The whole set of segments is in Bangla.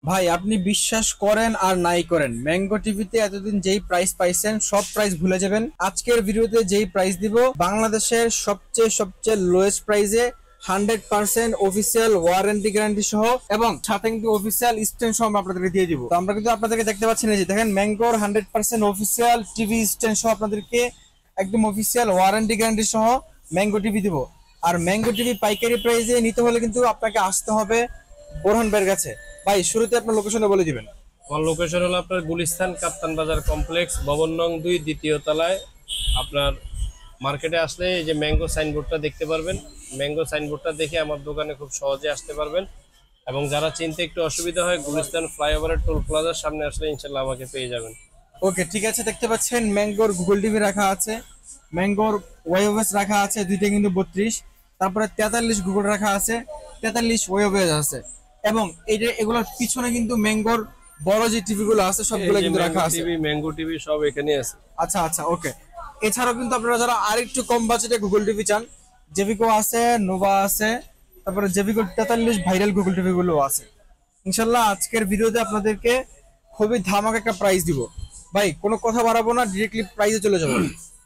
ভাই আপনি বিশ্বাস করেন আর নাই করেন, ম্যাঙ্গো টিভিতে এতদিন যেই প্রাইস পাইছেন সব প্রাইস ভুলে যাবেন। আজকের ভিডিওতে যেই প্রাইস দিব বাংলাদেশের সবচেয়ে লোয়েস্ট প্রাইসে 100% অফিসিয়াল ওয়ারেন্টি গ্যারান্টি সহ এবং সাথে কিন্তু অফিসিয়াল স্ট্যান্ড সহ আমরা আপনাদেরকে দিয়ে দিব। তো আমরা কিন্তু আপনাদেরকে দেখতে পাচ্ছি না যে দেখেন ম্যাঙ্গোর 100% অফিসিয়াল টিভি স্ট্যান্ড সহ আপনাদেরকে একদম অফিসিয়াল ওয়ারেন্টি গ্যারান্টি সহ ম্যাঙ্গো টিভি দিব। আর ম্যাঙ্গো টিভি পাইকারি প্রাইসে নিতে হলে কিন্তু আপনাকে আসতে হবে বোরহান ভাইয়ের কাছে। ভাই শুরুতে আপনার লোকেশনটা বলে দিবেন। আমার লোকেশন হলো আপনার গুলিস্তান কাপ্তান বাজার কমপ্লেক্স ভবন নং 2 দ্বিতীয় তলায়। আপনার মার্কেটে আসলে এই যে ম্যাঙ্গো সাইনবোর্ডটা দেখতে পারবেন। ম্যাঙ্গো সাইনবোর্ডটা দেখে আমার দোকানে খুব সহজে আসতে পারবেন। এবং যারা চিনতে একটু অসুবিধা হয় গুলিস্তান ফ্লাইওভারের টোল প্লাজার সামনে আসলে ইনশাল্লাহ আমাকে পেয়ে যাবেন। ওকে ঠিক আছে, দেখতে পাচ্ছেন ম্যাঙ্গোর গুগল টিভি রাখা আছে, ম্যাঙ্গোর ওয়েবএস রাখা আছে দুইটা কিন্তু 32, তারপরে 43 গুগল রাখা আছে, 43 ওয়েবএস আছে এবং এগুলোর পিছনে কিন্তু ম্যাঙ্গোর বড় যে টিভি গুলো আছে সবগুলো কিন্তু রাখা আছে। ম্যাঙ্গো টিভি সব এখানে আছে। আচ্ছা আচ্ছা ওকে। এছাড়াও কিন্তু আপনারা যারা আরেকটু কম বাজেটে গুগল টিভি চান, জেভিকো আছে, নোভা আছে, তারপরে জেভিকো 43 ভাইরাল গুগল টিভি গুলো আছে। ইনশাল্লাহ আজকের ভিডিওতে আপনাদেরকে খুবই ধামাকা একটা প্রাইস দিব। ভাই কোনো কথা বাড়াবো না, ডিরেক্টলি প্রাইসে চলে যাবো।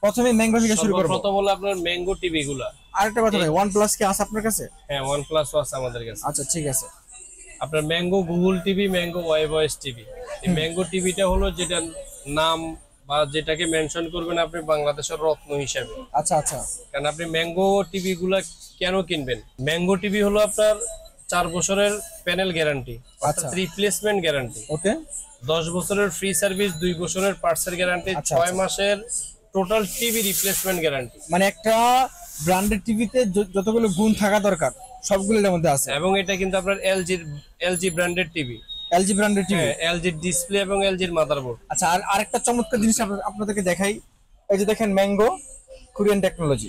প্রথমে ম্যাঙ্গো থেকে শুরু করব। প্রথম হলো আপনার ম্যাঙ্গো টিভি গুলা। আরেকটা কথা ভাই, OnePlus কি আছে আপনার কাছে? হ্যাঁ, OnePlus আছে আমাদের কাছে। আচ্ছা ঠিক আছে। আপনার mango Google TV, mango webOS TV. এই ম্যাঙ্গো টিভিটা হলো যেটা নাম বা যেটাকে মেনশন করবেন আপনি বাংলাদেশের রত্ন হিসেবে। আচ্ছা আচ্ছা। কারণ আপনি ম্যাঙ্গো টিভি গুলা কেন কিনবেন? ম্যাঙ্গো টিভি হলো আপনার 4 বছরের প্যানেল গ্যারান্টি, অর্থাৎ রিপ্লেসমেন্ট গ্যারান্টি। ওকে। 10 বছরের ফ্রি সার্ভিস, 2 বছরের পার্টসের গ্যারান্টি, 6 মাসের টোটাল টিভি রিপ্লেসমেন্ট গ্যারান্টি। মানে একটা ব্র্যান্ডেড টিভিতে যতগুলো গুণ থাকা দরকার সবগুলো এর মধ্যে আছে। এবং এটা কিন্তু আপনার LG branded TV. LG branded TV, LG display এবং এলজির মাদারবোর্ড। আচ্ছা আর আরেকটা চমৎকার জিনিস আপনাদেরকে দেখাই। এই যে দেখেন ম্যাঙ্গো কোরিয়ান টেকনোলজি,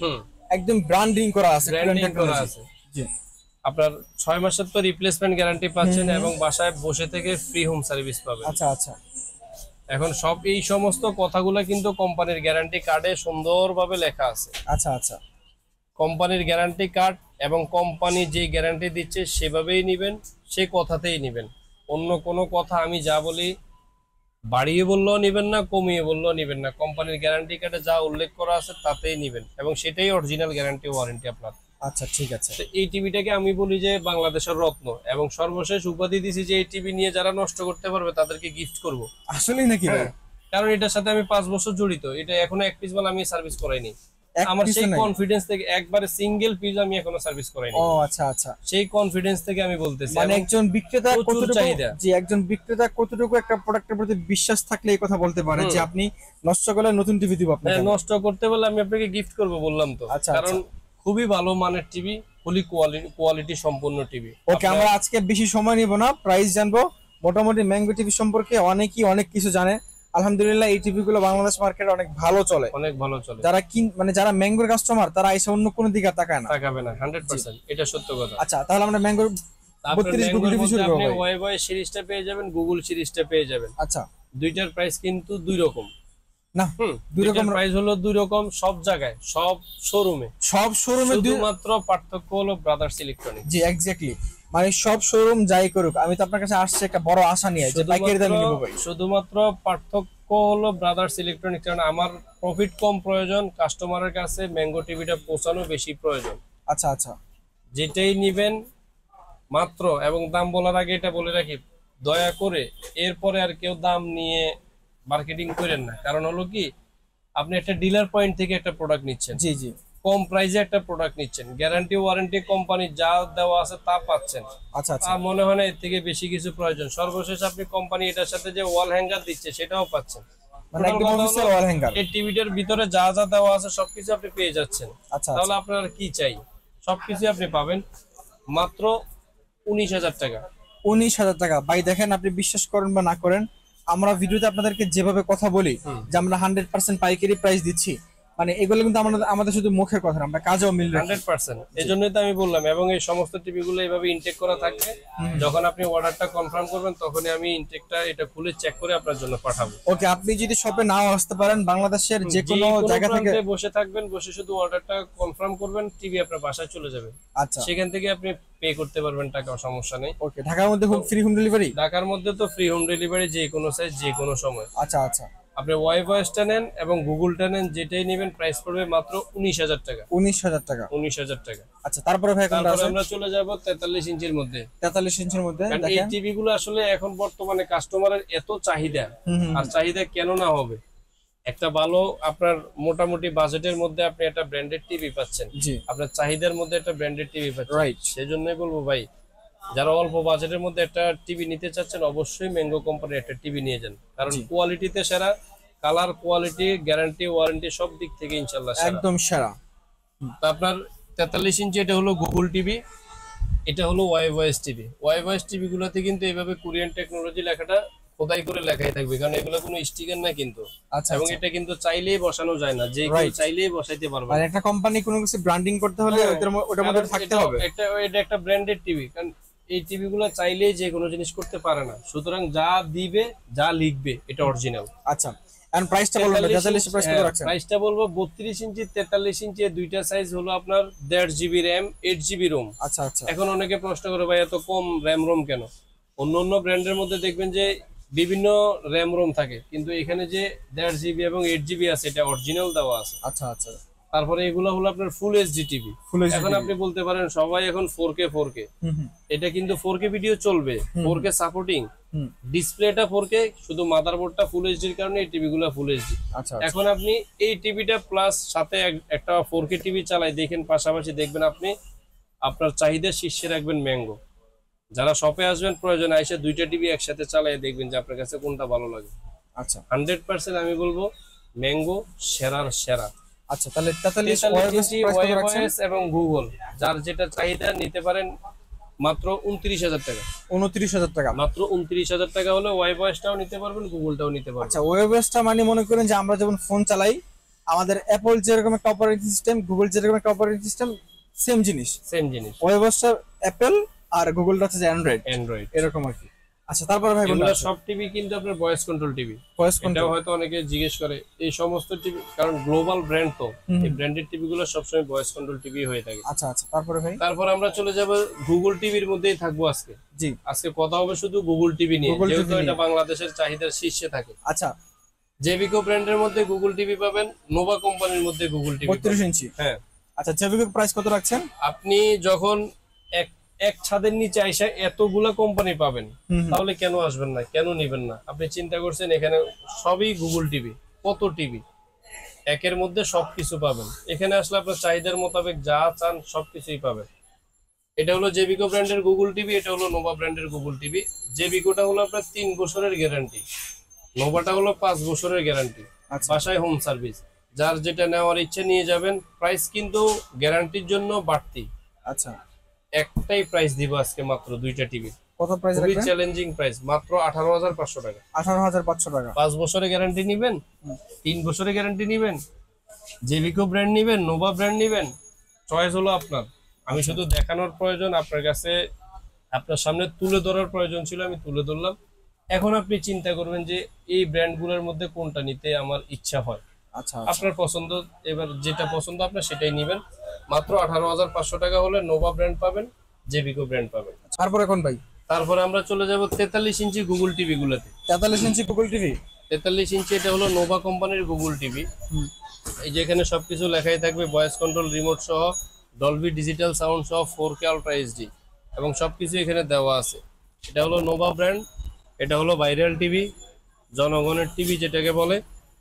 একদম ব্র্যান্ডিং করা আছে, কোরিয়ান টেকনোলজি। জি। আপনার 6 মাসের তো রিপ্লেসমেন্ট গ্যারান্টি পাচ্ছেন এবং বাসায় বসে থেকে ফ্রি হোম সার্ভিস পাবেন। আচ্ছা আচ্ছা। এখন সব এই সমস্ত কথাগুলো কিন্তু কোম্পানির গ্যারান্টি কার্ডে সুন্দরভাবে লেখা আছে। আচ্ছা আচ্ছা। কোম্পানির গ্যারান্টি কার্ড এবং কোম্পানি যে গ্যারান্টি দিচ্ছে সেভাবেই নেবেন, সে কথাতেই নেবেন। অন্য কোনো কথা আমি যা বলি বাড়িয়ে বললেও নেবেন না, কমিয়ে বললেও নেবেন না। কোম্পানির গ্যারান্টি কার্ডে যা উল্লেখ করা আছে তাতেই নেবেন এবং সেটাই অরিজিনাল গ্যারান্টি ওয়ারেন্টি আপনার। আচ্ছা ঠিক আছে। এই টিভিটাকে আমি বলি যে বাংলাদেশের রত্ন এবং সর্বশেষ উপাধি দিছি যে এই টিভি নিয়ে যারা নষ্ট করতে পারবে তাদেরকে গিফট করব। আসলেই নাকি ভাই? কারণ এটার সাথে আমি 5 বছর জড়িত। এটা এখনো এক পিস মাল আমি সার্ভিস করাইনি। আমার সেই কনফিডেন্স থেকে একবারে সিঙ্গেল পিস আমি এখনো সার্ভিস করাইনি। ও আচ্ছা আচ্ছা। সেই কনফিডেন্স থেকে আমি বলতেছি। মানে একজন বিক্রেতা কতটুকু চাহিদা, যে একজন বিক্রেতা কতটুকু একটা প্রোডাক্টের প্রতি বিশ্বাস থাকলে এই কথা বলতে পারে যে আপনি নষ্ট করলে নতুন টিভি দিব আপনাকে। নষ্ট করতে বলে আমি আপনাকে গিফট করব বললাম তো। কারণ খুবই ভালো মানের টিভি, ফুলি কোয়ালিটি সম্পন্ন টিভি। ওকে, আমরা আজকে বেশি সময় নিব না, প্রাইস জানবো। মোটামুটি ম্যাঙ্গো টিভি সম্পর্কে অনেকেই অনেক কিছু জানে। আলহামদুলিল্লাহ এই টিভি গুলো বাংলাদেশ মার্কেটে অনেক ভালো চলে, অনেক ভালো চলে। মানে যারা ম্যাঙ্গোর কাস্টমার তারা এসে অন্য কোনো দিকে তাকায় না, তাকাবে না। 100% এটা সত্য কথা। আচ্ছা তাহলে আমরা ম্যাঙ্গোর 32 গুগল টিভি শুরু করব। আপনি ওয়াইবয় সিরিজটা পেয়ে যাবেন, গুগল সিরিজটা পেয়ে যাবেন। আচ্ছা, দুইটার প্রাইস কিন্তু দুই রকম না? দুই রকম প্রাইস হলো দুই রকম সব জায়গায়, সব শোরুমে শুধুমাত্র পার্থক্য হলো ব্রাদার্স ইলেকট্রনিক্স। জি এক্স্যাক্টলি, মানে সব শোরুম যাই করুক আমি তো আপনার কাছে আসছে একটা বড় আশা নিয়ে যে পাইকারি দামে নিব ভাই। শুধুমাত্র পার্থক্য হলো ব্রাদার্স ইলেকট্রনিক্স। কারণ আমার প্রফিট কম প্রয়োজন, কাস্টমারের কাছে ম্যাঙ্গো টিভিটা পৌঁছানো বেশি প্রয়োজন। আচ্ছা আচ্ছা। যেটাই নিবেন মাত্র, এবং দাম বলার আগে এটা বলে রাখি, দয়া করে এরপরে আর কেউ দাম নিয়ে মার্কেটিং করেন না। কারণ হলো কি, আপনি একটা ডিলার পয়েন্ট থেকে একটা প্রোডাক্ট নিচ্ছেন, জি জি, কম প্রাইসে একটা প্রোডাক্ট নিচ্ছেন, গ্যারান্টি ওয়ারেন্টি কোম্পানি যা দেওয়া আছে তা পাচ্ছেন। আচ্ছা আচ্ছা। মনে হয় না এর থেকে বেশি কিছু প্রয়োজন। সর্বশেষ আপনি কোম্পানি এটার সাথে যে ওয়াল হ্যাঙ্গার দিচ্ছে সেটাও পাচ্ছেন। মানে একদম অফিশিয়াল ওয়াল হ্যাঙ্গার। এই টিভিটার ভিতরে যা যা দেওয়া আছে সবকিছু আপনি পেয়ে যাচ্ছেন। আচ্ছা, তাহলে আপনার কি চাই? সবকিছু আপনি পাবেন মাত্র 19,000 টাকা। 19,000 টাকা। ভাই দেখেন, আপনি বিশ্বাস করেন বা না করেন, আমরা ভিডিওতে আপনাদেরকে যেভাবে কথা বলি যে আমরা 100% পাইকারি প্রাইস দিচ্ছি, মানে এগুলো কিন্তু আমাদের শুধু মুখের কথা না, আমরা কাজেও মিল রাখি। 100%। এই জন্যই তো আমি বললাম, এবং এই সমস্ত টিভি গুলো এইভাবে ইনটেক করা থাকবে। যখন আপনি অর্ডারটা কনফার্ম করবেন তখনই আমি ইনটেকটা এটা খুলে চেক করে আপনার জন্য পাঠাবো। ওকে, আপনি যদি শপে নাও আসতে পারেন, বাংলাদেশের যে কোনো জায়গা থেকে বসে থাকবেন, বসে শুধু অর্ডারটা কনফার্ম করবেন, টিভি আপনার বাসায় চলে যাবে। আচ্ছা, সেখান থেকে আপনি পে করতে পারবেন টাকা, সমস্যা নেই। ওকে, ঢাকার মধ্যে ফ্রি হোম ডেলিভারি? ঢাকার মধ্যে তো ফ্রি হোম ডেলিভারি, যে কোনো সাইজ যে কোনো সময়। আচ্ছা আচ্ছা, আপনি ওয়াই ভয়েসটা নেন এবং গুগলটা নেন, যেটাই নেবেন প্রাইস পড়বে মাত্র 19,000 টাকা। 19,000 টাকা? 19,000 টাকা। আচ্ছা, তারপরে ভাই কোনটা আছে? আমরা চলে যাব 43 ইঞ্চির মধ্যে। 43 ইঞ্চির মধ্যে এই দেখেন, টিভি গুলো আসলে এখন বর্তমানে কাস্টমারের এত চাহিদা, আর চাহিদা কেন না হবে, একটা ভালো আপনার মোটামুটি বাজেটের মধ্যে আপনি একটা ব্র্যান্ডেড টিভি পাচ্ছেন, জি, আপনার চাহিদার মধ্যে একটা ব্র্যান্ডেড টিভি পাচ্ছেন। রাইট। সেজন্যই বলবো ভাই, যারা অল্প বাজেটের মধ্যে একটা টিভি নিতে চাচ্ছেন, অবশ্যই ম্যাঙ্গো কোম্পানির একটা টিভি নিয়ে যান, কারণ কোয়ালিটিতে সেরা, কালার কোয়ালিটি গ্যারান্টি ওয়ারেন্টি সব দিক থেকে ইনশাআল্লাহ একদম সেরা। তো আপনার 43 ইঞ্চি এটা হলো গুগল টিভি, এটা হলো Y voice TV. Y voice TV গুলোতে কিন্তু এইভাবে কোরিয়ান টেকনোলজি লেখাটা খোদাই করে লেখাই থাকবে, কারণ এগুলো কোনো স্টিকার না কিন্তু। আচ্ছা, এবং এটা কিন্তু চাইলেই বসানো যায় না, যে কেউ চাইলেই বসাইতে পারবে। আর একটা কোম্পানি কোনো কিছু ব্র্যান্ডিং করতে হলে ওটার মধ্যে থাকতে হবে। এটা একটা ব্র্যান্ডেড টিভি, কারণ এই টিভি গুলো চাইলেই যে কোনো জিনিস করতে পারে না, সুতরাং যা দিবে যা লিখবে এটা অরিজিনাল। আচ্ছা, এন্ড প্রাইসটা বলুন, 43 প্রাইস কত রাখছেন? প্রাইসটা বলবো 32 ইঞ্চি 43 ইঞ্চি দুইটা সাইজ হলো আপনার 1.5 জিবি র‍্যাম 8 জিবি রোম। আচ্ছা আচ্ছা, এখন অনেকে প্রশ্ন করে ভাই এত কম র‍্যাম রোম কেন? অন্য ব্র্যান্ডের মধ্যে দেখবেন যে বিভিন্ন র‍্যাম রোম থাকে, কিন্তু এখানে যে 1.5 জিবি এবং 8 জিবি আছে এটা অরিজিনাল দেওয়া আছে। আচ্ছা আচ্ছা, তারপরে এগুলো হলো আপনার ফুল এইচডি টিভি। এখন আপনি বলতে পারেন সবাই এখন 4K, এটা কিন্তু 4K ভিডিও চলবে, 4K সাপোর্টিং, ডিসপ্লেটা 4K, শুধু মাদারবোর্ডটা ফুল এইচডির কারণে এই টিভি গুলো ফুল এইচডি। এখন আপনি এই টিভিটা প্লাস সাথে একটা 4K টিভি চালাই দেখেন, পাশাপাশি দেখবেন আপনি আপনার চাহিদা শীর্ষে রাখবেন ম্যাঙ্গো। যারা শপে আসবেন প্রয়োজন এসে দুইটা টিভি একসাথে চালাই দেখবেন যে আপনার কাছে কোনটা ভালো লাগে। আচ্ছা, 100% আমি বলবো ম্যাঙ্গো সেরার সেরা। আচ্ছা, তাহলে 43 ওয়াইভয়েস এবং গুগল যার যেটা চাহিদা নিতে পারেন মাত্র 29,000 টাকা। 29,000 টাকা? মাত্র 29,000 টাকা হলে ওয়াইভয়েসটাও নিতে পারবেন, গুগলটাও নিতে পারবেন। আচ্ছা, ওয়েবএসটা মানে মনে করেন যে আমরা যখন ফোন চালাই, আমাদের অ্যাপল যেরকম একটা অপারেটিং সিস্টেম, গুগল যেরকম একটা অপারেটিং সিস্টেম, সেম জিনিস। ওয়েবএসটা অ্যাপল আর গুগলটা হচ্ছে অ্যান্ড্রয়েড এরকম আর কি। আচ্ছা, তারপরে ভাই এগুলো সব টিভি কিন্তু আপনার ভয়েস কন্ট্রোল টিভি। এটাও হয়তো অনেকে জিজ্ঞেস করে এই সমস্ত টিভি, কারণ গ্লোবাল ব্র্যান্ড তো এই ব্র্যান্ডেড টিভি গুলো সবসময় ভয়েস কন্ট্রোল টিভি হয়ে থাকে। আচ্ছা আচ্ছা, তারপরে ভাই তারপর আমরা চলে যাব গুগল টিভির মধ্যেই থাকবো আজকে। জি, আজকে কথা হবে শুধু গুগল টিভি নিয়ে, যেহেতু এটা বাংলাদেশের চাহিদার শীর্ষে থাকে। আচ্ছা, জেবিকো ব্র্যান্ডের মধ্যে গুগল টিভি পাবেন, নোভা কোম্পানির মধ্যে গুগল টিভি 32 ইঞ্চি। হ্যাঁ। আচ্ছা, জেবিকো প্রাইস কত রাখছেন? আপনি যখন এক ছাদের নিচে আইসা এতগুলা কোম্পানি পাবেন, তাহলে কেন আসবেন না, কেন নিবেন না? আপনি চিন্তা করছেন এখানে সবই গুগল টিভি, কত টিভি একের মধ্যে সবকিছু পাবেন। এখানে আসলে আপনার চাহিদার মোতাবেক যা চান সবকিছুই পাবেন। এটা হলো জেবিকো ব্র্যান্ডের গুগল টিভি, এটা হলো নোভা ব্র্যান্ডের গুগল টিভি। জেবিকোটা হলো আপনার 3 বছরের গ্যারান্টি, নোভাটা হলো 5 বছরের গ্যারান্টি, বাসায় হোম সার্ভিস। যার যেটা নেওয়ার ইচ্ছে নিয়ে যাবেন। প্রাইস কিন্তু গ্যারান্টির জন্য বাড়তি। আচ্ছা, একটাই প্রাইস দিব আজকে মাত্র দুইটা টিভি। কত প্রাইস রাখবেন? খুবই চ্যালেঞ্জিং প্রাইস, মাত্র 18,500 টাকা। 18,500 টাকা। 5 বছরের গ্যারান্টি নেবেন, 3 বছরের গ্যারান্টি নেবেন, জেবিকো ব্র্যান্ড নেবেন, নোভা ব্র্যান্ড নেবেন, চয়েস হলো আপনার। আমি শুধু দেখানোর প্রয়োজন, আপনার কাছে আপনার সামনে তুলে ধরার প্রয়োজন ছিল, আমি তুলে ধরলাম। এখন আপনি চিন্তা করবেন যে এই ব্র্যান্ডগুলোর মধ্যে কোনটা নিতে আমার ইচ্ছা হয়। আচ্ছা, আপনার পছন্দ, এবার যেটা পছন্দ আপনার সেটাই নেবেন। মাত্র 18,500 টাকা হলে নোভা ব্র্যান্ড পাবেন, জেবিকো ব্র্যান্ড পাবেন। তারপরে কোন ভাই? তারপরে আমরা চলে যাব 43 ইঞ্চি গুগল টিভি গুলোতে। 43 ইঞ্চি গুগল টিভি, 43 ইঞ্চি, এটা হলো নোভা কোম্পানির গুগল টিভি। এই যে এখানে সবকিছু লেখাই থাকবে, ভয়েস কন্ট্রোল রিমোট সহ, ডলবি ডিজিটাল সাউন্ড সহ, 4K আলট্রা এইচডি এবং সবকিছু এখানে দেওয়া আছে। এটা হলো নোভা ব্র্যান্ড, এটা হলো ভাইরাল টিভি, জনগণের টিভি যেটাকে বলে।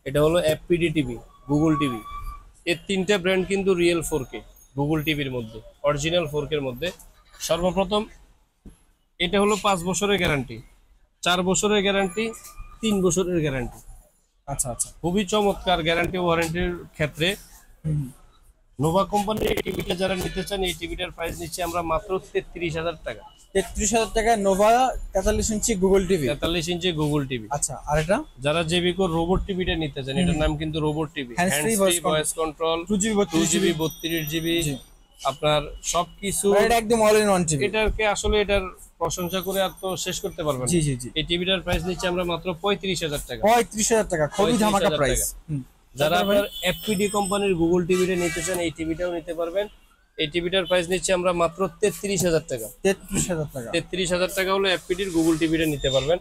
এটা হলো এফপিডি টিভি, গুগল টিভি। এর 3টে ব্র্যান্ড কিন্তু রিয়েল 4K গুগল টিভির মধ্যে, অরিজিনাল 4K এর মধ্যে। সর্বপ্রথম এটা হলো 5 বছরের গ্যারান্টি, 4 বছরের গ্যারান্টি, 3 বছরের গ্যারান্টি। আচ্ছা আচ্ছা, খুবই চমৎকার গ্যারান্টি ওয়ারেন্টির ক্ষেত্রে। নোভা কোম্পানির এই টিভিটা যারা নিতে চান, এই টিভিটার প্রাইস নিচ্ছি আমরা মাত্র 33,000 টাকা। 33,000 টাকায় নোভা 43 ইঞ্চি গুগল টিভি। 43 ইঞ্চি গুগল টিভি। আচ্ছা, আর এটা যারা জেবিকো রোবট টিভিটা নিতে চান, এটার নাম কিন্তু robot TV, hands free voice control, 2GB 32GB আপনার সবকিছু, এটা একদম অল ইন ওয়ান টিভি। এটাকে আসলে এটার প্রশংসা করে আর তো শেষ করতে পারবেন না। জি জি জি। এই টিভিটার প্রাইস নিচ্ছি আমরা মাত্র 35,000 টাকা। 35,000 টাকা, খুবই ধামাকা প্রাইস। যারা আপনার এফপিডি কোম্পানির গুগল টিভিটা নিতে চান, এই টিভিটাও নিতে পারবেন। এই টিভিটার প্রাইস নিচ্ছি আমরা মাত্র 33,000 টাকা। 33,000 টাকা। 33,000 টাকা হলো এফপিডির গুগল টিভিটা নিতে পারবেন।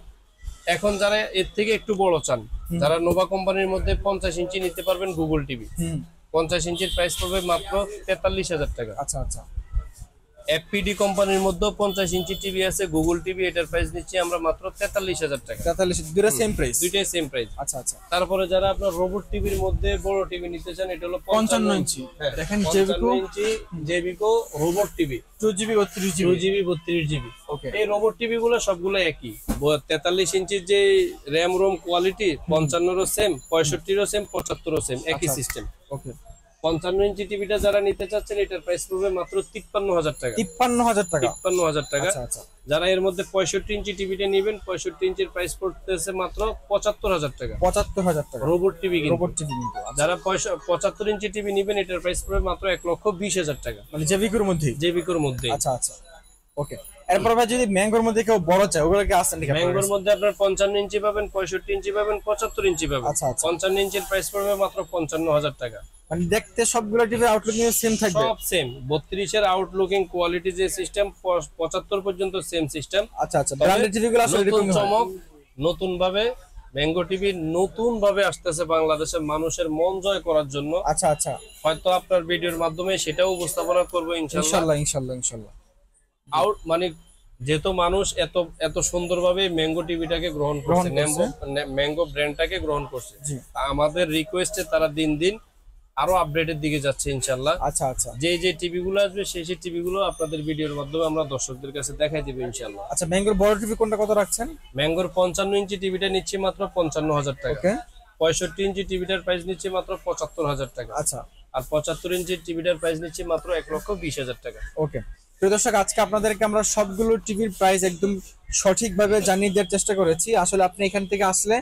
এখন যারা এর থেকে একটু বড় চান, যারা নোভা কোম্পানির মধ্যে 50 ইঞ্চি নিতে পারবেন গুগল টিভি। 50 ইঞ্চির প্রাইস পড়বে মাত্র 43,000 টাকা। আচ্ছা আচ্ছা। এফপিডি কোম্পানির মধ্যে 50 ইঞ্চি টিভি আছে গুগল টিভি, এটার প্রাইস নিচ্ছি আমরা মাত্র 43,000 টাকা। 43, দুটো সেম প্রাইস? দুইটাই সেম প্রাইস। আচ্ছা আচ্ছা। তারপরে যারা আপনার রোবট টিভির মধ্যে বড় টিভি নিতে চান, এটা হলো 55 ইঞ্চি। দেখেন 55 ইঞ্চি জেবিকো রোবট টিভি, 2GB 32GB। ওকে। এই রোবট টিভি গুলো সবগুলো একই। 43 ইঞ্চির যে RAM ROM quality, 55 same, 65 same, 75 same, একই সিস্টেম। ওকে। 55 ইঞ্চি টিভিটা যারা নিতে চাচ্ছেন, এটার প্রাইস পড়বে মাত্র 53,000 টাকা। 53,000 টাকা। 53,000 টাকা। আচ্ছা আচ্ছা। যারা এর মধ্যে 65 ইঞ্চি টিভিটা নেবেন, 65 ইঞ্চির প্রাইস পড়তেছে মাত্র 75,000 টাকা। 75,000 টাকা রোবট টিভি কিন্তু। রোবট টিভি কিন্তু। যারা 75 ইঞ্চি টিভি নেবেন, এটার প্রাইস পড়বে মাত্র 1,20,000 টাকা। মানে জেবিকোর মধ্যে? জেবিকোর মধ্যে। আচ্ছা আচ্ছা। ওকে। এরপর ভাই যদি ম্যাঙ্গোর মধ্যে কেউ বড় চায়, ওগুলো কি আছে নাকি? ম্যাঙ্গোর মধ্যে আপনার 55 ইঞ্চি পাবেন, 65 ইঞ্চি পাবেন, 75 ইঞ্চি পাবেন। আচ্ছা আচ্ছা। 55 ইঞ্চির প্রাইস পড়বে মাত্র 55,000 টাকা। মানে দেখতে সবগুলো টিভি আউটলুকিং সেম থাকবে? সব সেম। 32 এর আউটলুকিং কোয়ালিটি যে সিস্টেম, 75 পর্যন্ত সেম সিস্টেম। আচ্ছা আচ্ছা। ব্র্যান্ডেড টিভিগুলো আসলে নতুন এরকমই হয়। চমক, নতুন ভাবে ম্যাঙ্গো টিভি নতুন ভাবে আসতেছে বাংলাদেশের মানুষের মন জয় করার জন্য। আচ্ছা আচ্ছা। হয়তো আপনার ভিডিওর মাধ্যমে সেটাও উপস্থাপনা করব ইনশাআল্লাহ। ইনশাআল্লাহ। মানে যেহেতু মানুষ এত এত সুন্দরভাবে ম্যাঙ্গো টিভিটাকে গ্রহণ করছে, ম্যাঙ্গো ব্র্যান্ডটাকে গ্রহণ করছে, আমাদের রিকোয়েস্টে তারা দিন দিন আরো আপডেটের দিকে যাচ্ছে ইনশাআল্লাহ। আচ্ছা আচ্ছা। যে টিভি গুলো আসবে, সেই টিভি গুলো আপনাদের ভিডিওর মাধ্যমে আমরা দর্শকদের কাছে দেখাই দিব ইনশাআল্লাহ। আচ্ছা, ম্যাঙ্গোর বড় টিভি কোনটা কত রাখছেন? ম্যাঙ্গোর 55 ইঞ্চি টিভিটা নিচ্ছি মাত্র 55,000 টাকা। ওকে। 65 ইঞ্চি টিভিটার প্রাইস নিচ্ছি মাত্র 75,000 টাকা। আচ্ছা। আর 75 ইঞ্চি টিভিটার প্রাইস নিচ্ছি মাত্র 1,20,000 টাকা। ওকে। প্রিয় দর্শক, আজকে আপনাদেরকে আমরা সবগুলো টিভির প্রাইস একদম সঠিকভাবে জানিয়ে দেওয়ার চেষ্টা করেছি। আসলে আপনি এখান থেকে আসলে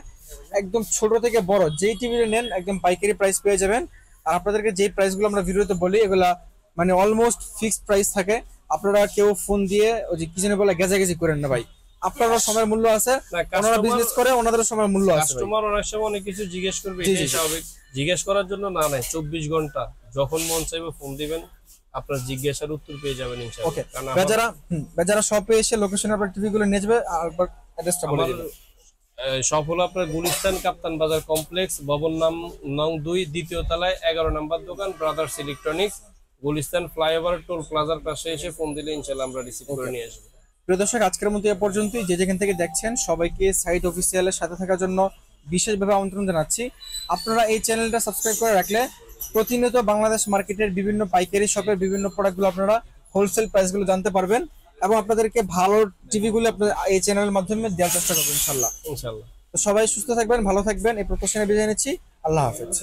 একদম ছোট থেকে বড় যেই টিভি নেন একদম পাইকারি প্রাইস পেয়ে যাবেন। আর আপনাদেরকে যেই প্রাইসগুলো আমরা ভিডিওতে বলি, এগুলা মানে অলমোস্ট ফিক্সড প্রাইস থাকে। আপনারা কেউ ফোন দিয়ে ওই যে কি যেন বলে গেজাগেজি করেন না ভাই। আপনারও সময়ের মূল্য আছে, ওনারা বিজনেস করে, ওনাদেরও সময়ের মূল্য আছে। কাস্টমার অনেক সময় অনেক কিছু জিজ্ঞেস করবে, এটাই স্বাভাবিক। জিজ্ঞেস করার জন্য না নাই 24 ঘন্টা যখন মন চাইবে ফোন দিবেন, আপনার জিজ্ঞাসার উত্তর পেয়ে যাবেন ইনশাআল্লাহ। ওকে। বেজারা শপে এসে লোকেশন আপনার টিভি গুলো নিয়ে যাবে, আর অ্যাড্রেসটা বলে দিবেন। সব হলো আপনার গুলিস্তান কাপ্তান বাজার কমপ্লেক্স, ভবন নং 2, দ্বিতীয় তলায় 11 নম্বর দোকান, brothers electronics, Gulistan flyover toll প্লাজার পাশে এসে ফোন দিলে ইনশাআল্লাহ আমরা রিসিভ করে নিয়ে আসবো। প্রিয় দর্শক, আজকের মতো এ পর্যন্তই। যে যেখান থেকে দেখছেন সবাইকে সাইট অফিসিয়ালের সাথে থাকার জন্য বিশেষভাবে আমন্ত্রণ জানাচ্ছি। আপনারা এই চ্যানেলটা সাবস্ক্রাইব করে রাখলে প্রতিনিয়ত বাংলাদেশ মার্কেটের বিভিন্ন পাইকারি শপের বিভিন্ন প্রোডাক্টগুলো আপনারা হোলসেল প্রাইসগুলো জানতে পারবেন, এবং আপনাদেরকে ভালো টিভিগুলো আপনার এই চ্যানেলের মাধ্যমে দেওয়ার চেষ্টা করবেন ইনশাআল্লাহ। ইনশাআল্লাহ। তো সবাই সুস্থ থাকবেন, ভালো থাকবেন, এই প্রত্যাশা নিয়ে বিদায় নিচ্ছি। আল্লাহ হাফেজ।